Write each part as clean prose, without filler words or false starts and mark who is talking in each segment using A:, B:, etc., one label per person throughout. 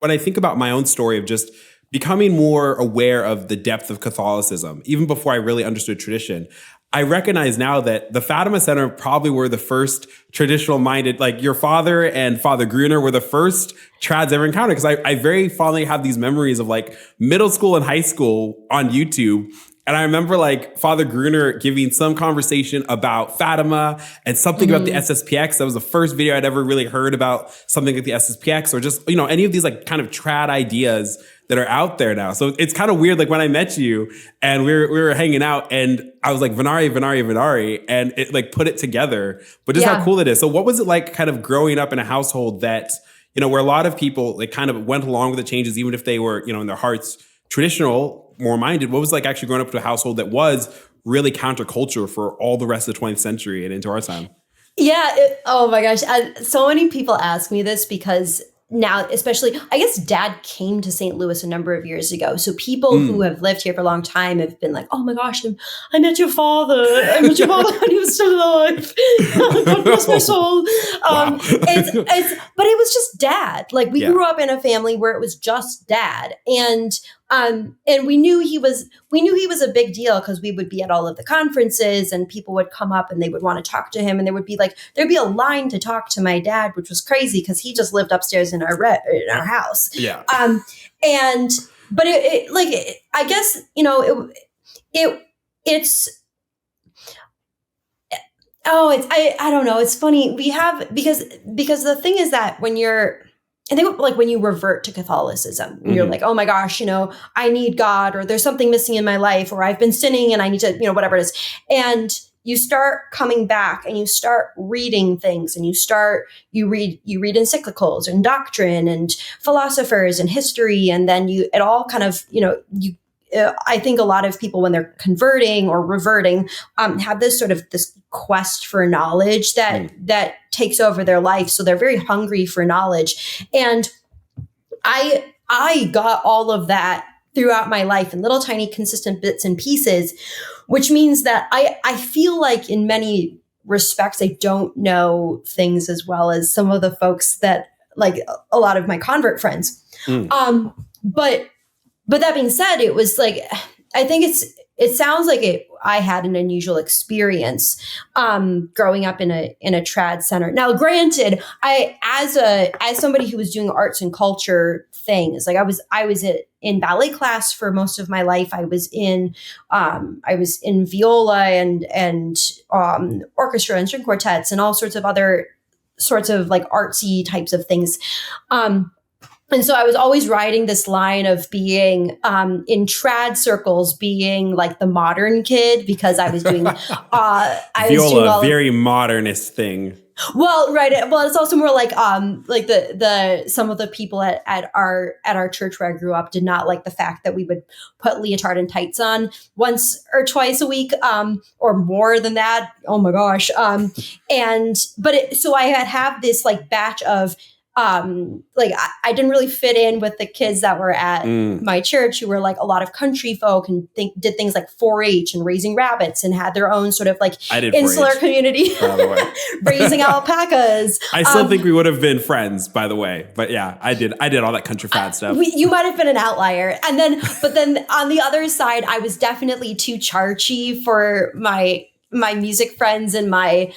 A: when I think about my own story of just becoming more aware of the depth of Catholicism, even before I really understood tradition, I recognize now that the Fatima Center probably were the first traditional minded, like your father and Father Gruner were the first trads ever encountered. Because I very fondly have these memories of like middle school and high school on YouTube. And I remember like Father Gruner giving some conversation about Fatima and something about the SSPX. That was the first video I'd ever really heard about something like the SSPX or just, any of these like kind of trad ideas that are out there now. So it's kind of weird. Like when I met you and we were hanging out and I was like, Vennari, and it like put it together, but just how cool it is. So what was it like kind of growing up in a household that, where a lot of people like kind of went along with the changes, even if they were, in their hearts, traditional, more minded? What was it like actually growing up to a household that was really counterculture for all the rest of the 20th century and into our time?
B: Yeah. Oh my gosh. So many people ask me this because now, especially, I guess Dad came to St. Louis a number of years ago. So people who have lived here for a long time have been like, oh my gosh, I met your father. I met your father when he was still alive. God bless my soul.
A: Wow.
B: But it was just Dad. Like we grew up in a family where it was just Dad. And we knew he was a big deal because we would be at all of the conferences and people would come up and they would want to talk to him. And there'd be a line to talk to my dad, which was crazy because he just lived upstairs in our house.
A: Yeah.
B: I guess, I don't know. It's funny. We have, because the thing is that I think like when you revert to Catholicism, you're like, oh my gosh, I need God, or there's something missing in my life, or I've been sinning and I need to, whatever it is. And you start coming back and you start reading things and you read encyclicals and doctrine and philosophers and history. And then it all kind of, I think a lot of people when they're converting or reverting have this quest for knowledge that takes over their life. So they're very hungry for knowledge. And I got all of that throughout my life in little tiny consistent bits and pieces, which means that I feel like in many respects, I don't know things as well as some of the folks that like a lot of my convert friends. But that being said, it was like, I think it sounds like I had an unusual experience growing up in a trad center. Now, granted, as somebody who was doing arts and culture things, like I was in ballet class for most of my life. I was in viola and orchestra and string quartets and all sorts of other sorts of like artsy types of things. And so I was always riding this line of being in trad circles, being like the modern kid, because I was doing
A: viola, very modernist thing.
B: Well, right. Well, it's also more like the some of the people at our church where I grew up did not like the fact that we would put leotard and tights on once or twice a week, or more than that. Oh my gosh. So I have this like batch of I didn't really fit in with the kids that were at my church, who were like a lot of country folk and did things like 4-H and raising rabbits and had their own sort of like insular community, raising alpacas.
A: I still think we would have been friends, by the way. But yeah, I did all that country fad stuff.
B: You might have been an outlier. But then on the other side, I was definitely too charchy for my music friends and my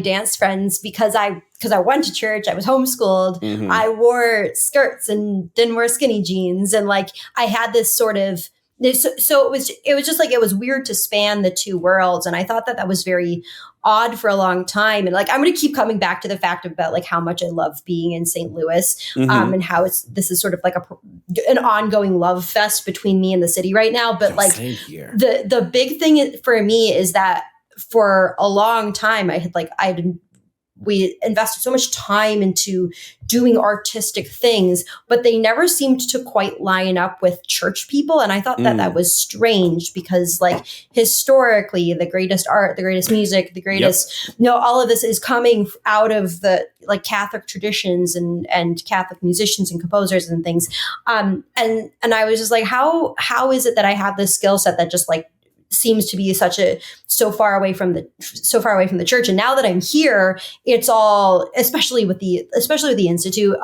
B: dance friends because I went to church, I was homeschooled, I wore skirts and didn't wear skinny jeans, and like I had this sort of so it was just like it was weird to span the two worlds, and I thought that was very odd for a long time. And like I'm going to keep coming back to the fact about like how much I love being in St. Louis, and how this is sort of like an ongoing love fest between me and the city right now. But like the big thing for me is that for a long time we invested so much time into doing artistic things, but they never seemed to quite line up with church people. And I thought that was strange because like historically the greatest art, the greatest music, the greatest, all of this is coming out of the like Catholic traditions and Catholic musicians and composers and things. And I was just like, how is it that I have this skill set that just like seems to be so far away from the church. And now that I'm here, it's all, especially with the Institute,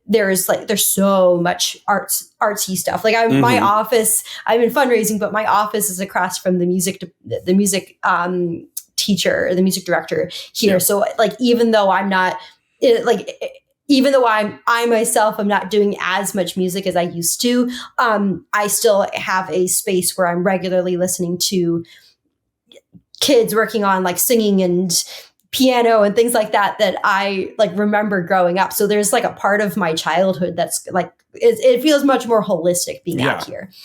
B: there's so much artsy stuff. Like my office, I'm in fundraising, but my office is across from the music teacher or the music director here. Yeah. So like, even though I'm not even though I myself am not doing as much music as I used to, I still have a space where I'm regularly listening to kids working on like singing and piano and things like that I like remember growing up. So there's like a part of my childhood that's like, it feels much more holistic being out here.